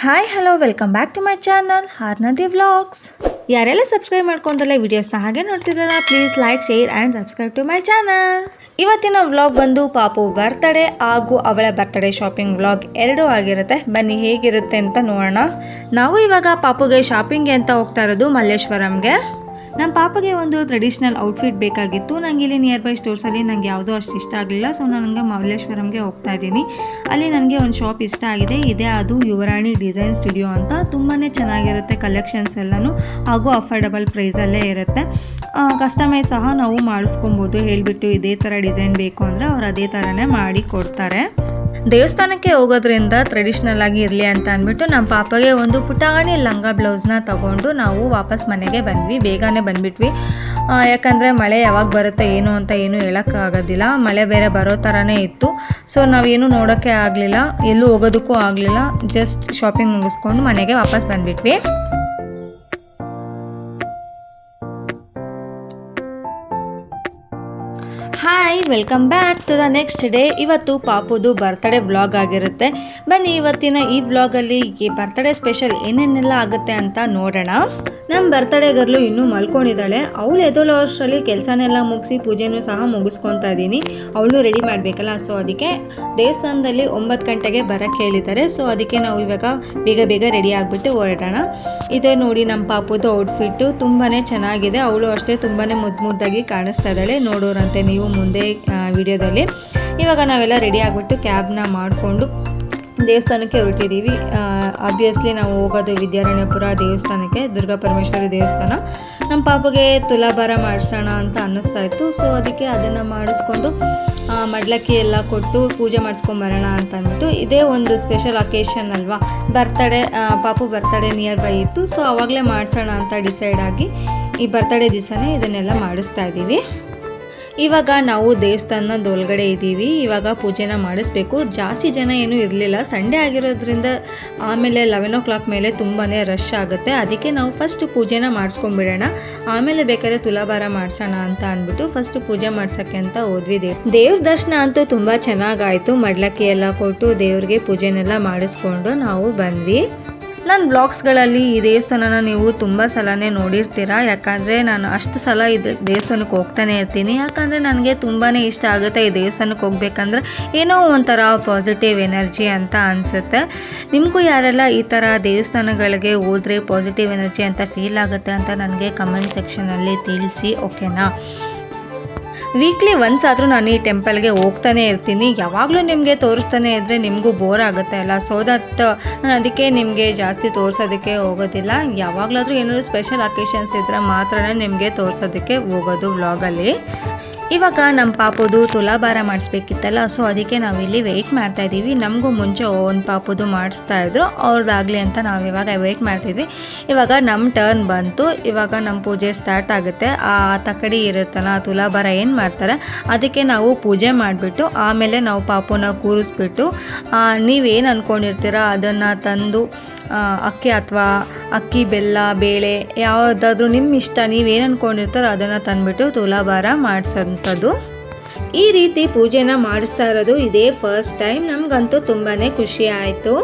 Hi hello welcome back to my channel Harnadi vlogs. ಯಾರೆಲ್ಲ subscribe ಮಾಡ್ಕೊಂಡಲ್ಲ ವಿಡಿಯೋಸ್ನ ಹಾಗೆ ನೋಡ್ತಿದ್ರಲ್ಲ, please like share and subscribe to my channel. ಇವತ್ತಿನ ವ್ಲಾಗ್ ಬಂದು ಪಾಪು ಬರ್ತಡೇ ಹಾಗೂ ಅವಳ ಬರ್ತಡೇ ಶಾಪಿಂಗ್ ವ್ಲಾಗ್ ಎರಡೂ ಆಗಿರುತ್ತೆ. ಬನ್ನಿ ಹೇಗಿರುತ್ತೆ ಅಂತ ನೋಡೋಣ. ನಾವು ಇವಾಗ ಪಾಪುಗೆ ಶಾಪಿಂಗ್ಗೆ ಅಂತ ಹೋಗ್ತಾ ಇರೋದು ಮಲ್ಲೇಶ್ವರಂಗೆ. ನಮ್ಮ ಪಾಪಗೆ ಒಂದು ಟ್ರೆಡಿಷ್ನಲ್ ಔಟ್ಫಿಟ್ ಬೇಕಾಗಿತ್ತು. ನನಗೆ ಇಲ್ಲಿ ನಿಯರ್ ಬೈ ಸ್ಟೋರ್ಸಲ್ಲಿ ನನಗೆ ಯಾವುದೂ ಅಷ್ಟು ಇಷ್ಟ ಆಗಲಿಲ್ಲ. ಸೊ ನನಗೆ ಮಲ್ಲೇಶ್ವರಂಗೆ ಹೋಗ್ತಾ ಇದ್ದೀನಿ. ಅಲ್ಲಿ ನನಗೆ ಒಂದು ಶಾಪ್ ಇಷ್ಟ ಆಗಿದೆ. ಇದೆ ಅದು ಯುವರಾಣಿ ಡಿಸೈನ್ ಸ್ಟುಡಿಯೋ ಅಂತ. ತುಂಬಾ ಚೆನ್ನಾಗಿರುತ್ತೆ ಕಲೆಕ್ಷನ್ಸ್ ಎಲ್ಲನೂ, ಹಾಗೂ ಅಫೋರ್ಡಬಲ್ ಪ್ರೈಸಲ್ಲೇ ಇರುತ್ತೆ. ಕಸ್ಟಮೈಸ್ ಸಹ ನಾವು ಮಾಡಿಸ್ಕೊಬೋದು. ಹೇಳಿಬಿಟ್ಟು ಇದೇ ಥರ ಡಿಸೈನ್ ಬೇಕು ಅಂದರೆ ಅವ್ರು ಅದೇ ಥರನೇ ಮಾಡಿ ಕೊಡ್ತಾರೆ. ದೇವಸ್ಥಾನಕ್ಕೆ ಹೋಗೋದ್ರಿಂದ ಟ್ರೆಡಿಷ್ನಲ್ ಆಗಿ ಇರಲಿ ಅಂತ ಅಂದ್ಬಿಟ್ಟು ನಮ್ಮ ಪಾಪಗೆ ಒಂದು ಪುಟಾಣಿ ಲಂಗ ಬ್ಲೌಸ್ನ ತಗೊಂಡು ನಾವು ವಾಪಸ್ ಮನೆಗೆ ಬಂದ್ವಿ. ಬೇಗನೆ ಬಂದ್ಬಿಟ್ವಿ. ಯಾಕಂದರೆ ಮಳೆ ಯಾವಾಗ ಬರುತ್ತೆ ಏನು ಅಂತ ಏನು ಹೇಳೋಕ್ಕಾಗೋದಿಲ್ಲ. ಮಳೆ ಬೇರೆ ಬರೋ ಥರನೇ ಇತ್ತು. ಸೊ ನಾವೇನು ನೋಡೋಕ್ಕೆ ಆಗಲಿಲ್ಲ, ಎಲ್ಲೂ ಹೋಗೋದಕ್ಕೂ ಆಗಲಿಲ್ಲ. ಜಸ್ಟ್ ಶಾಪಿಂಗ್ ಮುಗಿಸ್ಕೊಂಡು ಮನೆಗೆ ವಾಪಸ್ ಬಂದ್ಬಿಟ್ವಿ. Hi, welcome back to the next day. ಇವತ್ತು ಪಾಪುದು ಬರ್ತಡೇ ವ್ಲಾಗ್ ಆಗಿರುತ್ತೆ. ಬನ್ನಿ ಇವತ್ತಿನ ಈ ವ್ಲಾಗಲ್ಲಿ ಈ ಬರ್ತಡೇ ಸ್ಪೆಷಲ್ ಏನೇನೆಲ್ಲ ಆಗುತ್ತೆ ಅಂತ ನೋಡೋಣ. ನಮ್ಮ ಬರ್ತಡೇ ಗರ್ಲು ಇನ್ನೂ ಮಲ್ಕೊಂಡಿದ್ದಾಳೆ. ಅವಳು ಎದೋಳೋ ಅಷ್ಟರಲ್ಲಿ ಕೆಲಸನೆಲ್ಲ ಮುಗಿಸಿ ಪೂಜೆನೂ ಸಹ ಮುಗಿಸ್ಕೊತಾ ಇದ್ದೀನಿ. ಅವಳು ರೆಡಿ ಮಾಡಬೇಕಲ್ಲ. ಸೊ ಅದಕ್ಕೆ ದೇವಸ್ಥಾನದಲ್ಲಿ 9 ಗಂಟೆಗೆ ಬರೋಕ್ಕೆ ಹೇಳಿದ್ದಾರೆ. ಸೊ ಅದಕ್ಕೆ ನಾವು ಇವಾಗ ಬೇಗ ರೆಡಿ ಆಗಿಬಿಟ್ಟು ಹೊರಡೋಣ. ಇದೇ ನೋಡಿ ನಮ್ಮ ಪಾಪುದು ಔಟ್ಫಿಟ್ಟು ತುಂಬಾ ಚೆನ್ನಾಗಿದೆ. ಅವಳು ಅಷ್ಟೇ ತುಂಬಾ ಮುದ್ದಾಗಿ ಕಾಣಿಸ್ತಾ ಇದ್ದಾಳೆ. ನೋಡೋರಂತೆ ನೀವು ಮುಂದೆ ವಿಡಿಯೋದಲ್ಲಿ. ಇವಾಗ ನಾವೆಲ್ಲ ರೆಡಿ ಆಗಿಬಿಟ್ಟು ಕ್ಯಾಬ್ನ ಮಾಡಿಕೊಂಡು ದೇವಸ್ಥಾನಕ್ಕೆ ಹೊರಟಿದ್ದೀವಿ. ಆಬ್ವಿಯಸ್ಲಿ ನಾವು ಹೋಗೋದು ವಿದ್ಯಾರಣ್ಯಪುರ ದೇವಸ್ಥಾನಕ್ಕೆ, ದುರ್ಗಾ ಪರಮೇಶ್ವರಿ ದೇವಸ್ಥಾನ. ನಮ್ಮ ಪಾಪಗೆ ತುಲಾಭಾರ ಮಾಡಿಸೋಣ ಅಂತ ಅನ್ನಿಸ್ತಾ ಇತ್ತು. ಸೊ ಅದಕ್ಕೆ ಅದನ್ನು ಮಾಡಿಸ್ಕೊಂಡು ಮಡ್ಲಕ್ಕಿ ಎಲ್ಲ ಕೊಟ್ಟು ಪೂಜೆ ಮಾಡಿಸ್ಕೊಂಬರೋಣ ಅಂತ ಅಂದ್ಬಿಟ್ಟು. ಇದೇ ಒಂದು ಸ್ಪೆಷಲ್ ಅಕೇಶನ್ ಅಲ್ವಾ, ಬರ್ತಡೇ, ಪಾಪು ಬರ್ತಡೇ ನಿಯರ್ ಬೈ ಇತ್ತು. ಸೊ ಆವಾಗಲೇ ಮಾಡಿಸೋಣ ಅಂತ ಡಿಸೈಡ್ ಆಗಿ ಈ ಬರ್ತಡೇ ದಿವಸನೇ ಇದನ್ನೆಲ್ಲ ಮಾಡಿಸ್ತಾ ಇದ್ದೀವಿ. ಇವಾಗ ನಾವು ದೇವಸ್ಥಾನದ ಒಳಗಡೆ ಇದ್ದೀವಿ. ಇವಾಗ ಪೂಜೆನ ಮಾಡಿಸ್ಬೇಕು. ಜಾಸ್ತಿ ಜನ ಏನೂ ಇರಲಿಲ್ಲ, ಸಂಡೇ ಆಗಿರೋದ್ರಿಂದ. ಆಮೇಲೆ 11 o'clock ಮೇಲೆ ತುಂಬಾ ರಶ್ ಆಗುತ್ತೆ. ಅದಕ್ಕೆ ನಾವು ಫಸ್ಟ್ ಪೂಜೆನ ಮಾಡಿಸ್ಕೊಂಡ್ಬಿಡೋಣ, ಆಮೇಲೆ ಬೇಕಾದ್ರೆ ತುಲಾಭಾರ ಮಾಡಿಸೋಣ ಅಂತ ಅಂದ್ಬಿಟ್ಟು ಫಸ್ಟ್ ಪೂಜೆ ಮಾಡ್ಸೋಕ್ಕೆ ಅಂತ ಹೋದ್ವಿ. ದೇವ್ರ ದರ್ಶನ ಅಂತೂ ತುಂಬ ಚೆನ್ನಾಗಾಯಿತು. ಮಡ್ಲಕ್ಕಿ ಎಲ್ಲ ಕೊಟ್ಟು ದೇವ್ರಿಗೆ ಪೂಜೆನೆಲ್ಲ ಮಾಡಿಸ್ಕೊಂಡು ನಾವು ಬಂದ್ವಿ. ನನ್ನ ವ್ಲಾಗ್ಸ್ಗಳಲ್ಲಿ ಈ ದೇವಸ್ಥಾನನ ನೀವು ತುಂಬ ಸಲನೇ ನೋಡಿರ್ತೀರ. ಯಾಕಂದರೆ ನಾನು ಅಷ್ಟು ಸಲ ಇದು ದೇವಸ್ಥಾನಕ್ಕೆ ಹೋಗ್ತಾನೆ ಇರ್ತೀನಿ. ಯಾಕಂದರೆ ನನಗೆ ತುಂಬಾ ಇಷ್ಟ ಆಗುತ್ತೆ ಈ ದೇವಸ್ಥಾನಕ್ಕೆ ಹೋಗ್ಬೇಕಂದ್ರೆ. ಏನೋ ಒಂಥರ ಪಾಸಿಟಿವ್ ಎನರ್ಜಿ ಅಂತ ಅನಿಸುತ್ತೆ. ನಿಮಗೂ ಯಾರೆಲ್ಲ ಈ ಥರ ದೇವಸ್ಥಾನಗಳಿಗೆ ಹೋದರೆ ಪಾಸಿಟಿವ್ ಎನರ್ಜಿ ಅಂತ ಫೀಲ್ ಆಗುತ್ತೆ ಅಂತ ನನಗೆ ಕಮೆಂಟ್ ಸೆಕ್ಷನಲ್ಲಿ ತಿಳಿಸಿ, ಓಕೆನಾ? ವೀಕ್ಲಿ ಒನ್ಸ್ ಆದರೂ ನಾನು ಈ ಟೆಂಪಲ್ಗೆ ಹೋಗ್ತಾನೆ ಇರ್ತೀನಿ. ಯಾವಾಗಲೂ ನಿಮಗೆ ತೋರಿಸ್ತಾನೆ ಇದ್ದರೆ ನಿಮಗೂ ಬೋರ್ ಆಗುತ್ತೆ ಅಲ್ಲ. ಸೊ ದಟ್ ನಾನು ಅದಕ್ಕೆ ನಿಮಗೆ ಜಾಸ್ತಿ ತೋರಿಸೋದಕ್ಕೆ ಹೋಗೋದಿಲ್ಲ. ಯಾವಾಗಲಾದರೂ ಏನಾದರೂ ಸ್ಪೆಷಲ್ ಅಕೇಶನ್ಸ್ ಇದ್ದರೆ ಮಾತ್ರ ನಿಮಗೆ ತೋರಿಸೋದಕ್ಕೆ ಹೋಗೋದು ವ್ಲಾಗಲ್ಲಿ. ಇವಾಗ ನಮ್ಮ ಪಾಪುದು ತುಲಾಭಾರ ಮಾಡಿಸ್ಬೇಕಿತ್ತಲ್ಲ. ಸೊ ಅದಕ್ಕೆ ನಾವಿಲ್ಲಿ ವೆಯ್ಟ್ ಮಾಡ್ತಾಯಿದ್ದೀವಿ. ನಮಗೂ ಮುಂಚೆ ಒಂದು ಪಾಪುದು ಮಾಡಿಸ್ತಾಯಿದ್ರು, ಅವ್ರದ್ದಾಗಲಿ ಅಂತ ನಾವು ಇವಾಗ ವೆಯ್ಟ್ ಮಾಡ್ತಿದ್ವಿ. ಇವಾಗ ನಮ್ಮ ಟರ್ನ್ ಬಂತು. ಇವಾಗ ನಮ್ಮ ಪೂಜೆ ಸ್ಟಾರ್ಟ್ ಆಗುತ್ತೆ. ಆ ತಕ್ಕಡಿ ಇರುತ್ತಲ್ಲ, ತುಲಾಭಾರ ಏನು ಮಾಡ್ತಾರೆ ಅದಕ್ಕೆ ನಾವು ಪೂಜೆ ಮಾಡಿಬಿಟ್ಟು ಆಮೇಲೆ ನಾವು ಪಾಪುನ ಕೂರಿಸ್ಬಿಟ್ಟು ನೀವೇನು ಅಂದ್ಕೊಂಡಿರ್ತೀರ ಅದನ್ನು ತಂದು ಅಕ್ಕಿ ಅಥವಾ ಅಕ್ಕಿ, ಬೆಲ್ಲ, ಬೇಳೆ ಯಾವುದಾದ್ರೂ ನಿಮ್ಮ ಇಷ್ಟ, ನೀವೇನು ಅಂದ್ಕೊಂಡಿರ್ತಾರೋ ಅದನ್ನು ತಂದುಬಿಟ್ಟು ತುಲಾಭಾರ ಮಾಡಿಸೋಂಥದ್ದು. ಈ ರೀತಿ ಪೂಜೆನ ಮಾಡಿಸ್ತಾ ಇರೋದು ಇದೇ ಫಸ್ಟ್ ಟೈಮ್. ನಮಗಂತೂ ತುಂಬಾ ಖುಷಿ ಆಯಿತು.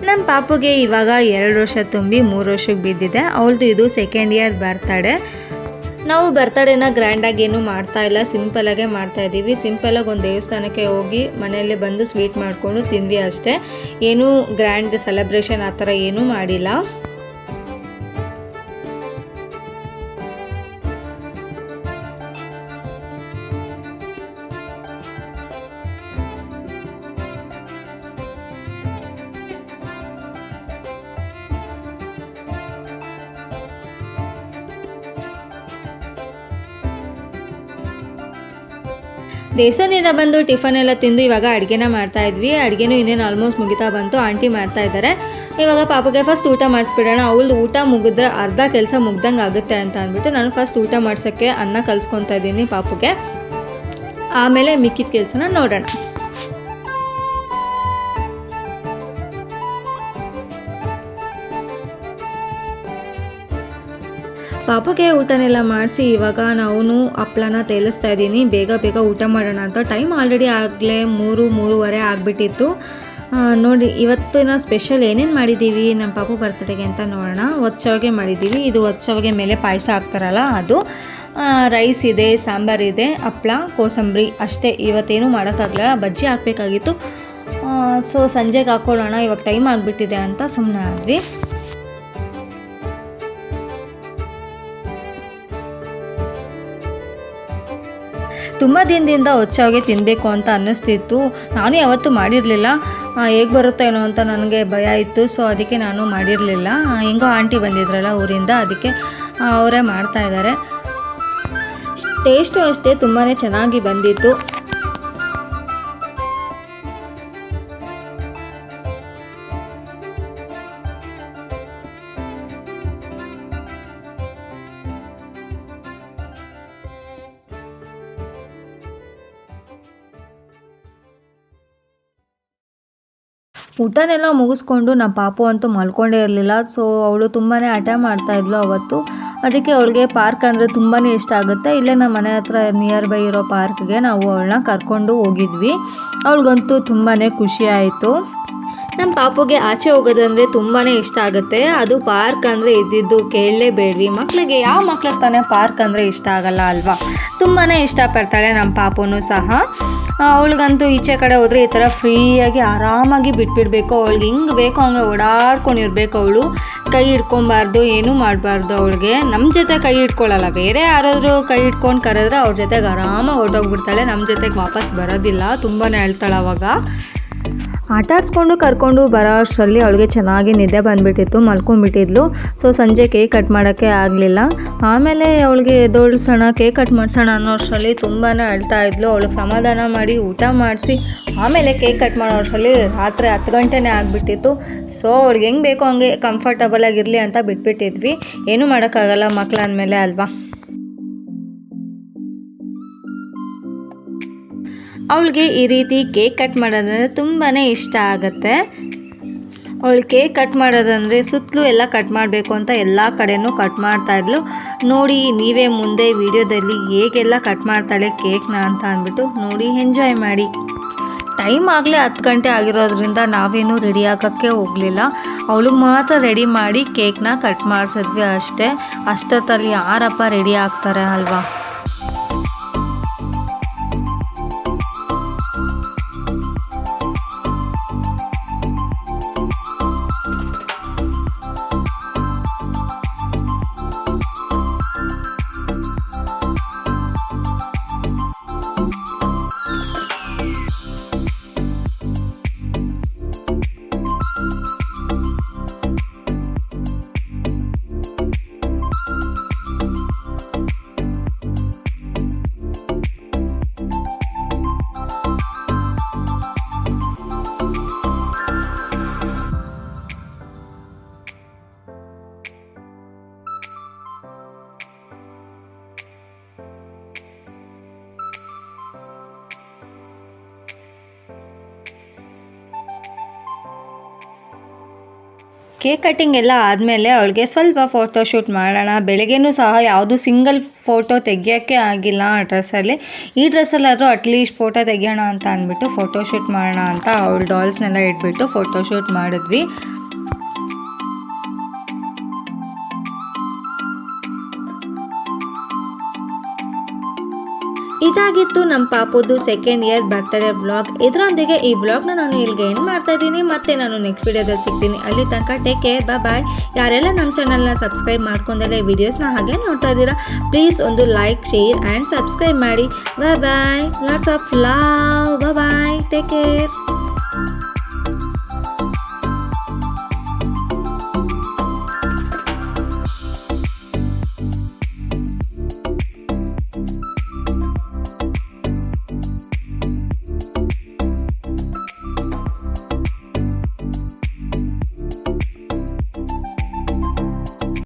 ನಮ್ಮ ಪಾಪುಗೆ ಇವಾಗ 2 ವರ್ಷ ತುಂಬಿ 3 ವರ್ಷಕ್ಕೆ ಬಿದ್ದಿದೆ. ಅವಳದು ಇದು 2nd ಇಯರ್ ಬರ್ತಡೇ. ನಾವು ಬರ್ತಡೇನ ಗ್ರ್ಯಾಂಡಾಗಿ ಏನೂ ಮಾಡ್ತಾಯಿಲ್ಲ, ಸಿಂಪಲಾಗೇ ಮಾಡ್ತಾಯಿದ್ದೀವಿ. ಸಿಂಪಲಾಗಿ ಒಂದು ದೇವಸ್ಥಾನಕ್ಕೆ ಹೋಗಿ ಮನೆಯಲ್ಲೇ ಬಂದು ಸ್ವೀಟ್ ಮಾಡಿಕೊಂಡು ತಿಂದ್ವಿ ಅಷ್ಟೇ. ಏನೂ ಗ್ರ್ಯಾಂಡ್ ಸೆಲೆಬ್ರೇಷನ್ ಆ ಥರ ಏನೂ ಮಾಡಿಲ್ಲ. ದೇವಸ್ಥಾನದಿಂದ ಬಂದು ಟಿಫನ್ ಎಲ್ಲ ತಿಂದು ಇವಾಗ ಅಡುಗೆನ ಮಾಡ್ತಾಯಿದ್ವಿ. ಅಡುಗೆನೂ ಇನ್ನೇನು ಆಲ್ಮೋಸ್ಟ್ ಮುಗಿತಾ ಬಂತು. ಆಂಟಿ ಮಾಡ್ತಾ ಇದ್ದಾರೆ. ಇವಾಗ ಪಾಪಗೆ ಫಸ್ಟ್ ಊಟ ಮಾಡಿಸ್ಬಿಡೋಣ, ಅವಳು ಊಟ ಮುಗಿದ್ರೆ ಅರ್ಧ ಕೆಲಸ ಮುಗ್ದಂಗೆ ಆಗುತ್ತೆ ಅಂತ ಅಂದ್ಬಿಟ್ಟು ನಾನು ಫಸ್ಟ್ ಊಟ ಮಾಡ್ಸೋಕ್ಕೆ ಅನ್ನ ಕಲಿಸ್ಕೊತಾ ಇದ್ದೀನಿ ಪಾಪುಗೆ. ಆಮೇಲೆ ಮಿಕ್ಕಿದ ಕೆಲಸನ ನೋಡೋಣ. ಪಾಪುಗೆ ಊಟನೆಲ್ಲ ಮಾಡಿಸಿ ಇವಾಗ ನಾವು ಹಪ್ಳನ ತೇಲಿಸ್ತಾ ಇದ್ದೀನಿ. ಬೇಗ ಬೇಗ ಊಟ ಮಾಡೋಣ ಅಂತ. ಟೈಮ್ ಆಲ್ರೆಡಿ ಆಗಲೇ 3-3:30 ಆಗಿಬಿಟ್ಟಿತ್ತು. ನೋಡಿ ಇವತ್ತಿನ ಸ್ಪೆಷಲ್ ಏನೇನು ಮಾಡಿದ್ದೀವಿ ನಮ್ಮ ಪಾಪು ಬರ್ತಡೆಗೆ ಅಂತ ನೋಡೋಣ. ಒಚ್ಚೋಗೆ ಮಾಡಿದ್ದೀವಿ. ಇದು ಒಚ್ಚೋಗೆ ಮೇಲೆ ಪಾಯಸ ಹಾಕ್ತಾರಲ್ಲ ಅದು. ರೈಸ್ ಇದೆ, ಸಾಂಬಾರಿದೆ, ಹಪ್ಳ, ಕೋಸಂಬರಿ ಅಷ್ಟೇ. ಇವತ್ತೇನು ಮಾಡೋಕ್ಕಾಗಲ್ಲ, ಬಜ್ಜಿ ಹಾಕಬೇಕಾಗಿತ್ತು. ಸೊ ಸಂಜೆಗೆ ಹಾಕ್ಕೊಳ್ಳೋಣ, ಇವಾಗ ಟೈಮ್ ಆಗಿಬಿಟ್ಟಿದೆ ಅಂತ ಸುಮ್ಮನೆ ಆದ್ವಿ. ತುಂಬ ದಿನದಿಂದ ಒಚ್ಚಾಗೆ ತಿನ್ನಬೇಕು ಅಂತ ಅನ್ನಿಸ್ತಿತ್ತು. ನಾನು ಯಾವತ್ತೂ ಮಾಡಿರಲಿಲ್ಲ, ಹೇಗೆ ಬರುತ್ತೇನೋ ಅಂತ ನನಗೆ ಭಯ ಇತ್ತು. ಸೊ ಅದಕ್ಕೆ ನಾನು ಮಾಡಿರಲಿಲ್ಲ. ಹೆಂಗೋ ಆಂಟಿ ಬಂದಿದ್ರಲ್ಲ ಊರಿಂದ, ಅದಕ್ಕೆ ಅವರೇ ಮಾಡ್ತಾಯಿದ್ದಾರೆ. ಟೇಸ್ಟು ಅಷ್ಟೇ ತುಂಬಾ ಚೆನ್ನಾಗಿ ಬಂದಿತ್ತು. ಊಟನೆಲ್ಲ ಮುಗಿಸ್ಕೊಂಡು ನಮ್ಮ ಪಾಪು ಅಂತೂ ಮಲ್ಕೊಂಡೇ ಇರಲಿಲ್ಲ. ಸೊ ಅವಳು ತುಂಬಾ ಹಠ ಮಾಡ್ತಾಯಿದ್ಲು ಅವತ್ತು. ಅದಕ್ಕೆ ಅವಳಿಗೆ ಪಾರ್ಕ್ ಅಂದರೆ ತುಂಬಾ ಇಷ್ಟ ಆಗುತ್ತೆ. ಇಲ್ಲೇ ನಮ್ಮ ಮನೆ ಹತ್ರ ನಿಯರ್ ಬೈ ಇರೋ ಪಾರ್ಕ್ಗೆ ನಾವು ಅವಳನ್ನ ಕರ್ಕೊಂಡು ಹೋಗಿದ್ವಿ. ಅವಳಿಗಂತೂ ತುಂಬಾ ಖುಷಿ ಆಯಿತು. ನಮ್ಮ ಪಾಪುಗೆ ಆಚೆ ಹೋಗೋದಂದರೆ ತುಂಬಾ ಇಷ್ಟ ಆಗುತ್ತೆ. ಅದು ಪಾರ್ಕ್ ಅಂದರೆ ಇದ್ದಿದ್ದು ಕೇಳಲೇಬೇಡ್ರಿ. ಮಕ್ಕಳಿಗೆ ಯಾವ ಮಕ್ಳಿಗೆ ತಾನೇ ಪಾರ್ಕ್ ಅಂದರೆ ಇಷ್ಟ ಆಗಲ್ಲ ಅಲ್ವಾ? ತುಂಬಾ ಇಷ್ಟಪಡ್ತಾಳೆ ನಮ್ಮ ಪಾಪುನೂ ಸಹ. ಅವಳಿಗಂತೂ ಈಚೆ ಕಡೆ ಹೋದರೆ ಈ ಥರ ಫ್ರೀಯಾಗಿ ಆರಾಮಾಗಿ ಬಿಟ್ಬಿಡಬೇಕು. ಅವಳಿಗೆ ಹಿಂಗೆ ಬೇಕೋ ಹಂಗೆ ಓಡಾಡ್ಕೊಂಡಿರ್ಬೇಕು. ಅವಳು ಕೈ ಹಿಡ್ಕೊಬಾರ್ದು, ಏನೂ ಮಾಡಬಾರ್ದು. ಅವಳಿಗೆ ನಮ್ಮ ಜೊತೆ ಕೈ ಹಿಡ್ಕೊಳ್ಳಲ್ಲ, ಬೇರೆ ಯಾರಾದರೂ ಕೈ ಹಿಡ್ಕೊಂಡು ಕರೆದ್ರೆ ಅವ್ರ ಜೊತೆಗೆ ಆರಾಮಾಗಿ ಹೊರಟೋಗ್ಬಿಡ್ತಾಳೆ. ನಮ್ಮ ಜೊತೆಗೆ ವಾಪಸ್ ಬರೋದಿಲ್ಲ, ತುಂಬಾ ಅಳ್ತಾಳೆ ಅವಾಗ. ಆಟ ಆಡಿಸ್ಕೊಂಡು ಕರ್ಕೊಂಡು ಬರೋ ಅಷ್ಟರಲ್ಲಿ ಅವಳಿಗೆ ಚೆನ್ನಾಗಿ ನಿದ್ದೆ ಬಂದುಬಿಟ್ಟಿತ್ತು, ಮಲ್ಕೊಂಡ್ಬಿಟ್ಟಿದ್ಲು. ಸೊ ಸಂಜೆ ಕೇಕ್ ಕಟ್ ಮಾಡೋಕ್ಕೆ ಆಗಲಿಲ್ಲ. ಆಮೇಲೆ ಅವಳಿಗೆ ಎದ್ದೋಳ್ಸೋಣ, ಕೇಕ್ ಕಟ್ ಮಾಡಿಸೋಣ ಅನ್ನೋ ಅಷ್ಟರಲ್ಲಿ ತುಂಬಾ ಅಳ್ತಾ ಇದ್ಲು. ಅವಳಿಗೆ ಸಮಾಧಾನ ಮಾಡಿ ಊಟ ಮಾಡಿಸಿ ಆಮೇಲೆ ಕೇಕ್ ಕಟ್ ಮಾಡೋ ಅಷ್ಟರಲ್ಲಿ ರಾತ್ರಿ 10 ಗಂಟೆನೇ ಆಗಿಬಿಟ್ಟಿತ್ತು. ಸೊ ಅವಳಿಗೆ ಹೆಂಗೆ ಬೇಕೋ ಹಂಗೆ ಕಂಫರ್ಟಬಲಾಗಿರಲಿ ಅಂತ ಬಿಟ್ಬಿಟ್ಟಿದ್ವಿ. ಏನೂ ಮಾಡೋಕ್ಕಾಗಲ್ಲ ಮಕ್ಕಳಂದಮೇಲೆ ಅಲ್ವಾ. ಅವಳಿಗೆ ಈ ರೀತಿ ಕೇಕ್ ಕಟ್ ಮಾಡೋದಂದರೆ ತುಂಬಾ ಇಷ್ಟ ಆಗುತ್ತೆ. ಅವಳು ಕೇಕ್ ಕಟ್ ಮಾಡೋದಂದರೆ ಸುತ್ತಲೂ ಎಲ್ಲ ಕಟ್ ಮಾಡಬೇಕು ಅಂತ ಎಲ್ಲ ಕಡೆನೂ ಕಟ್ ಮಾಡ್ತಾಯಿದ್ಲು. ನೋಡಿ ನೀವೇ ಮುಂದೆ ವಿಡಿಯೋದಲ್ಲಿ ಹೇಗೆಲ್ಲ ಕಟ್ ಮಾಡ್ತಾಳೆ ಕೇಕ್ನ ಅಂತ ಅಂದ್ಬಿಟ್ಟು ನೋಡಿ, ಎಂಜಾಯ್ ಮಾಡಿ. ಟೈಮ್ ಆಗಲೇ 10 ಗಂಟೆ ಆಗಿರೋದ್ರಿಂದ ನಾವೇನು ರೆಡಿ ಆಗೋಕ್ಕೆ ಹೋಗಲಿಲ್ಲ. ಅವಳಿಗೆ ಮಾತ್ರ ರೆಡಿ ಮಾಡಿ ಕೇಕ್ನ ಕಟ್ ಮಾಡಿಸಿದ್ವಿ ಅಷ್ಟೇ. ಅಷ್ಟೊತ್ತಲ್ಲಿ ಯಾರಪ್ಪ ರೆಡಿ ಆಗ್ತಾರೆ ಅಲ್ವಾ. ಕೇಕ್ ಕಟ್ಟಿಂಗ್ ಎಲ್ಲ ಆದಮೇಲೆ ಅವಳಿಗೆ ಸ್ವಲ್ಪ ಫೋಟೋಶೂಟ್ ಮಾಡೋಣ. ಬೆಳಗ್ಗೆನೂ ಸಹ ಯಾವುದು ಸಿಂಗಲ್ ಫೋಟೋ ತೆಗಿಯೋಕ್ಕೆ ಆಗಿಲ್ಲ ಆ ಡ್ರೆಸ್ಸಲ್ಲಿ. ಈ ಡ್ರೆಸ್ಸಲ್ಲಾದರೂ ಅಟ್ಲೀಸ್ಟ್ ಫೋಟೋ ತೆಗಿಯೋಣ ಅಂತ ಅಂದ್ಬಿಟ್ಟು ಫೋಟೋಶೂಟ್ ಮಾಡೋಣ ಅಂತ ಅವಳು ಡಾಲ್ಸ್ನೆಲ್ಲ ಇಟ್ಬಿಟ್ಟು ಫೋಟೋಶೂಟ್ ಮಾಡಿದ್ವಿ. ಇದಾಗಿತ್ತು ನಮ್ಮ ಪಾಪುದು 2nd ಇಯರ್ ಬರ್ತ್ಡೇ ವ್ಲಾಗ್. ಇದರೊಂದಿಗೆ ಈ ವ್ಲಾಗ್ನ ನಾನು ಇಲ್ಲಿಗೆ ಎಂಡ್ ಮಾಡ್ತಾ ಇದ್ದೀನಿ. ಮತ್ತೆ ನಾನು ನೆಕ್ಸ್ಟ್ ವಿಡಿಯೋದಲ್ಲಿ ಸಿಗ್ತೀನಿ. ಅಲ್ಲಿ ತನಕ ಟೇಕ್ ಕೇರ್, ಬಾಯ್. ಯಾರೆಲ್ಲ ನಮ್ಮ ಚಾನಲ್ನ ಸಬ್ಸ್ಕ್ರೈಬ್ ಮಾಡ್ಕೊಂಡಲ್ಲೇ ವಿಡಿಯೋಸ್ನ ಹಾಗೆ ನೋಡ್ತಾ ಇದ್ದೀರಾ, ಪ್ಲೀಸ್ ಒಂದು ಲೈಕ್, ಶೇರ್ ಆ್ಯಂಡ್ ಸಬ್ಸ್ಕ್ರೈಬ್ ಮಾಡಿ. Bye. Lots of love. Bye. Take care.